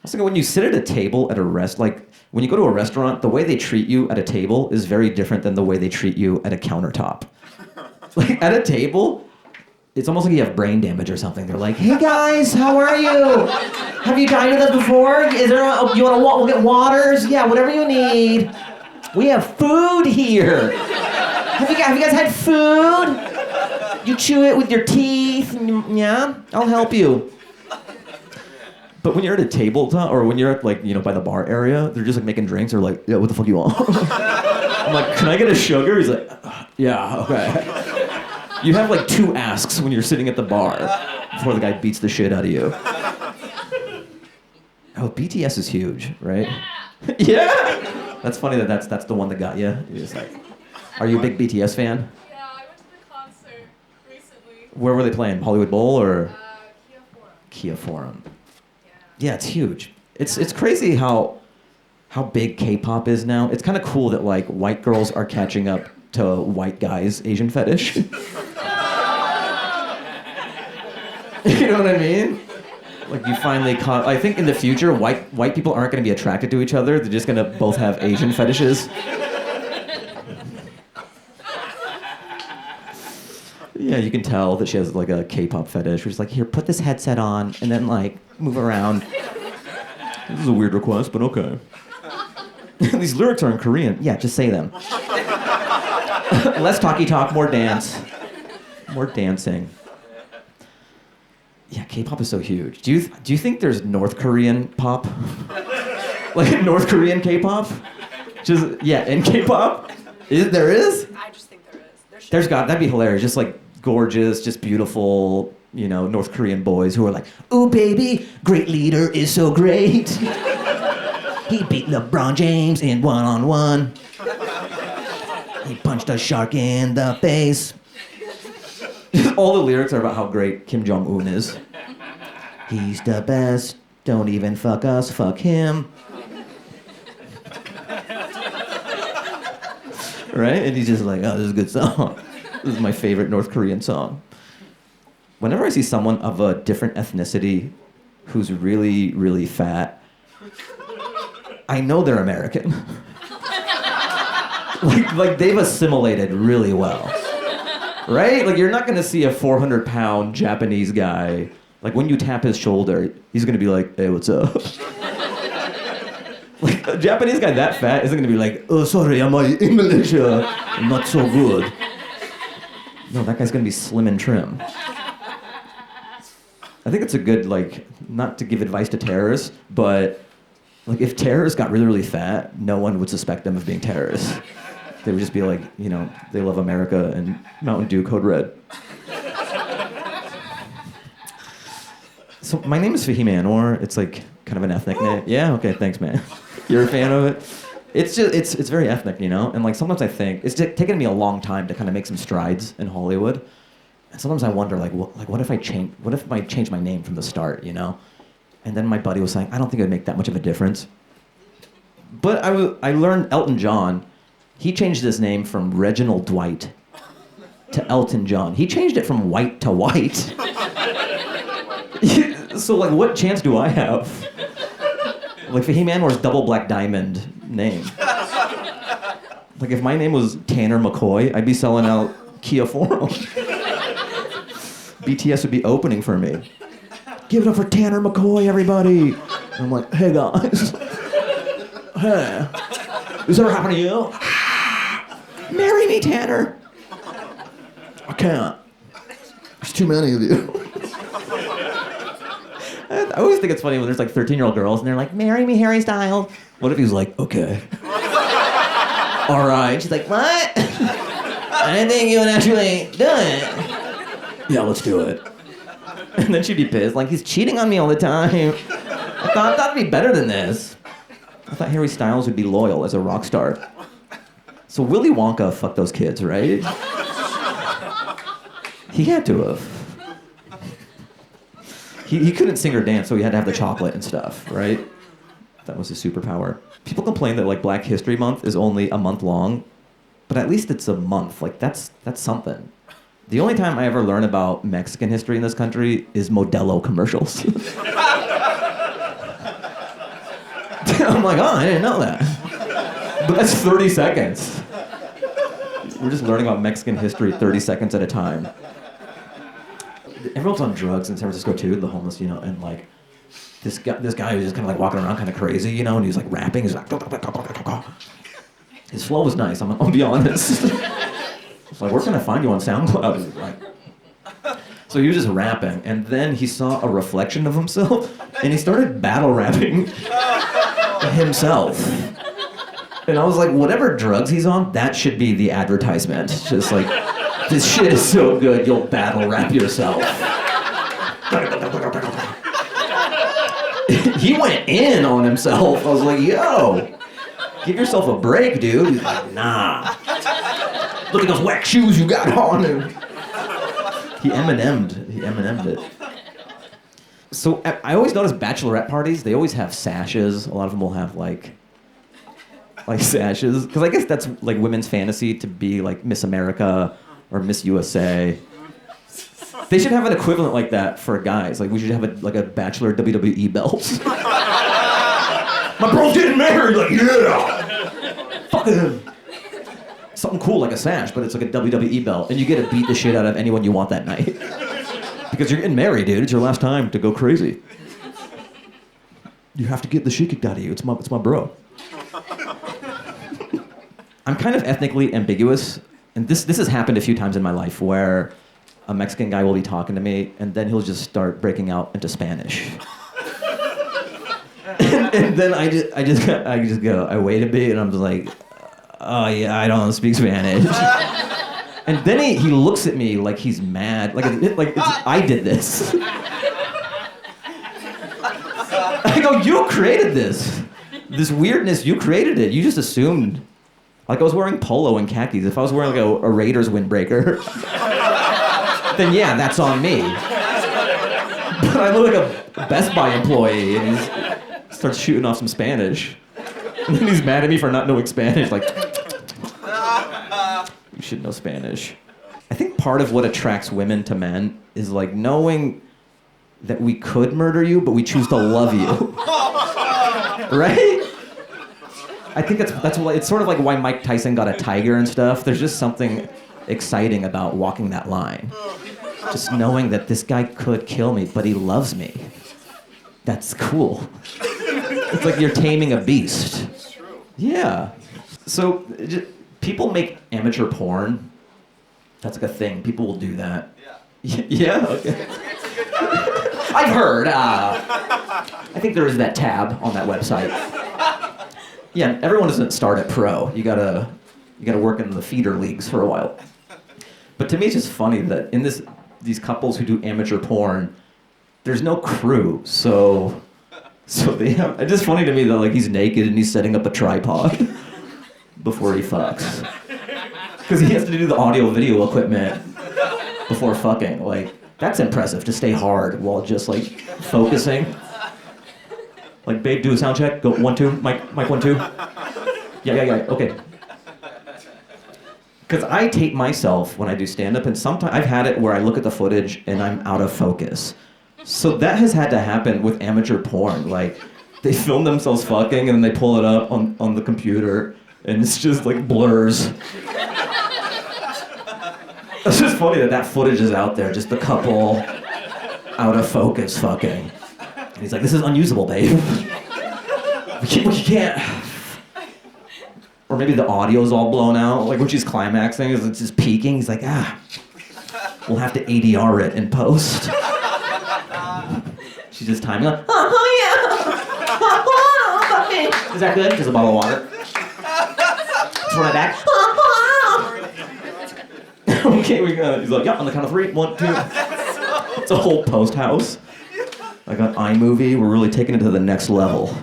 So when you sit at a table at a like when you go to a restaurant, the way they treat you at a table is very different than the way they treat you at a countertop. Like at a table, it's almost like you have brain damage or something. They're like, "Hey guys, how are you? Have you dined with us before? Is there? You want to? We'll get waters. Yeah, whatever you need. We have food here. Have you guys had food? You chew it with your teeth. Yeah, I'll help you." But when you're at a tabletop, or when you're at by the bar area, they're just like making drinks. They're like, "Yeah, what the fuck you want?" I'm like, "Can I get a sugar?" He's like, "Yeah, okay." You have like 2 asks when you're sitting at the bar before the guy beats the shit out of you. Oh, BTS is huge, right? Yeah. That's funny that's the one that got you. You're just like, are you a big BTS fan? Yeah, I went to the concert recently. Where were they playing? Hollywood Bowl or? Kia Forum. Kia Forum. Yeah, it's huge. It's crazy how big K-pop is now. It's kind of cool that like white girls are catching up to white guys' Asian fetish. You know what I mean? Like you finally caught. I think in the future, white people aren't going to be attracted to each other. They're just going to both have Asian fetishes. Yeah, you can tell that she has like a K-pop fetish. She's like, "Here, put this headset on, and then like move around." This is a weird request, but okay. These lyrics are in Korean. Yeah, just say them. Less talky talk, more dance, more dancing. Yeah, K-pop is so huge. Do you think there's North Korean pop? Like North Korean K-pop? And K-pop? There is? I just think there is. That'd be hilarious. Just like gorgeous, just beautiful, North Korean boys who are like, "Ooh, baby, great leader is so great. He beat LeBron James in 1-on-1. He punched a shark in the face." All the lyrics are about how great Kim Jong-un is. "He's the best. Don't even fuck us. Fuck him." Right? And he's just like, "Oh, this is a good song. This is my favorite North Korean song." Whenever I see someone of a different ethnicity who's really, really fat, I know they're American. like they've assimilated really well. Right? Like you're not gonna see a 400-pound Japanese guy, like when you tap his shoulder, he's gonna be like, "Hey, what's up?" Like a Japanese guy that fat isn't gonna be like, "Oh, sorry, my English not so good." No, that guy's gonna be slim and trim. I think it's a good, not to give advice to terrorists, but like if terrorists got really, really fat, no one would suspect them of being terrorists. They would just be like, they love America and Mountain Dew Code Red. So my name is Fahim Anwar. It's like kind of an ethnic name. Yeah, okay, thanks, man. You're a fan of it? It's very ethnic, And like sometimes I think it's taken me a long time to kind of make some strides in Hollywood. And sometimes I wonder, what if I change my name from the start, And then my buddy was saying, "I don't think it would make that much of a difference." But I learned Elton John. He changed his name from Reginald Dwight to Elton John. He changed it from white to white. So like, what chance do I have? Like Fahim Anwar's double black diamond name. Like if my name was Tanner McCoy, I'd be selling out Kia Forum. BTS would be opening for me. "Give it up for Tanner McCoy, everybody." And I'm like, "Hey guys. Hey. This ever happened to you? Marry me, Tanner." "I can't. There's too many of you." I always think it's funny when there's like 13-year-old girls and they're like, "Marry me, Harry Styles." What if he was like, "Okay." "All right." She's like, "What?" "I didn't think you would actually do it." "Yeah, let's do it." And then she'd be pissed, like, "He's cheating on me all the time. I thought it'd be better than this. I thought Harry Styles would be loyal as a rock star." So Willy Wonka fucked those kids, right? He had to have. He couldn't sing or dance, so he had to have the chocolate and stuff, right? That was his superpower. People complain that like Black History Month is only a month long, but at least it's a month. Like that's something. The only time I ever learn about Mexican history in this country is Modelo commercials. I'm like, oh, I didn't know that. But that's 30 seconds. We're just learning about Mexican history 30 seconds at a time. Everyone's on drugs in San Francisco too, the homeless, you know, and like this guy who's just kind of like walking around kind of crazy, you know, and he's like rapping. He's like, his flow was nice. I'll be honest. It's like, where can I find you on SoundCloud? He's like, so he was just rapping, and then he saw a reflection of himself, and he started battle rapping himself. And I was like, whatever drugs he's on, that should be the advertisement. Just like, this shit is so good, you'll battle rap yourself. He went in on himself. I was like, yo, give yourself a break, dude. He's like, nah. Look at those whack shoes you got on. And he Eminem'd it. So I always notice bachelorette parties, they always have sashes. A lot of them will have like sashes. Because I guess that's like women's fantasy to be like Miss America or Miss USA. They should have an equivalent like that for guys. Like we should have a Bachelor WWE belt. My bro's getting married. Like, yeah. Fuck him. Something cool like a sash, but it's like a WWE belt, and you get to beat the shit out of anyone you want that night. Because you're getting married, dude. It's your last time to go crazy. You have to get the shit kicked out of you. It's my bro. I'm kind of ethnically ambiguous, and this has happened a few times in my life where a Mexican guy will be talking to me, and then he'll just start breaking out into Spanish. and then I wait a bit, and I'm just like, oh yeah, I don't speak Spanish. And then he looks at me like he's mad, I did this. I go, you created this weirdness. You created it. You just assumed, like I was wearing polo and khakis. If I was wearing like a Raiders windbreaker, then yeah, that's on me. But I look like a Best Buy employee, and he starts shooting off some Spanish. And then he's mad at me for not knowing Spanish, like, you should know Spanish. I think part of what attracts women to men is like knowing that we could murder you, but we choose to love you. Right? I think that's why it's sort of like why Mike Tyson got a tiger and stuff. There's just something exciting about walking that line. Just knowing that this guy could kill me, but he loves me. That's cool. It's like you're taming a beast. It's true. Yeah. So people make amateur porn. That's like a thing. People will do that. Yeah. Yeah? Okay. I've heard. I think there is that tab on that website. Yeah, everyone doesn't start at pro. You gotta work in the feeder leagues for a while. But to me, it's just funny that in these couples who do amateur porn, there's no crew, so they have. It's just funny to me that like he's naked and he's setting up a tripod before he fucks, because he has to do the audio video equipment before fucking. Like that's impressive to stay hard while just like focusing. Like, babe, do a sound check. Go 1 2, mic 1 2. Yeah. Okay. Because I tape myself when I do stand-up, and sometimes I've had it where I look at the footage and I'm out of focus. So that has had to happen with amateur porn. Like, they film themselves fucking and then they pull it up on the computer and it's just like blurs. It's just funny that footage is out there, just the couple out of focus fucking. And he's like, this is unusable, babe. We can't. Or maybe the audio's all blown out. Like when she's climaxing, it's just peaking. He's like, we'll have to ADR it in post. She's just timing like, oh yeah. Is that good? Just a bottle of water. Throw it back. Okay, we got it. He's like, yeah, on the count of 3, 1, 2. It's a whole post house. Like on iMovie, we're really taking it to the next level.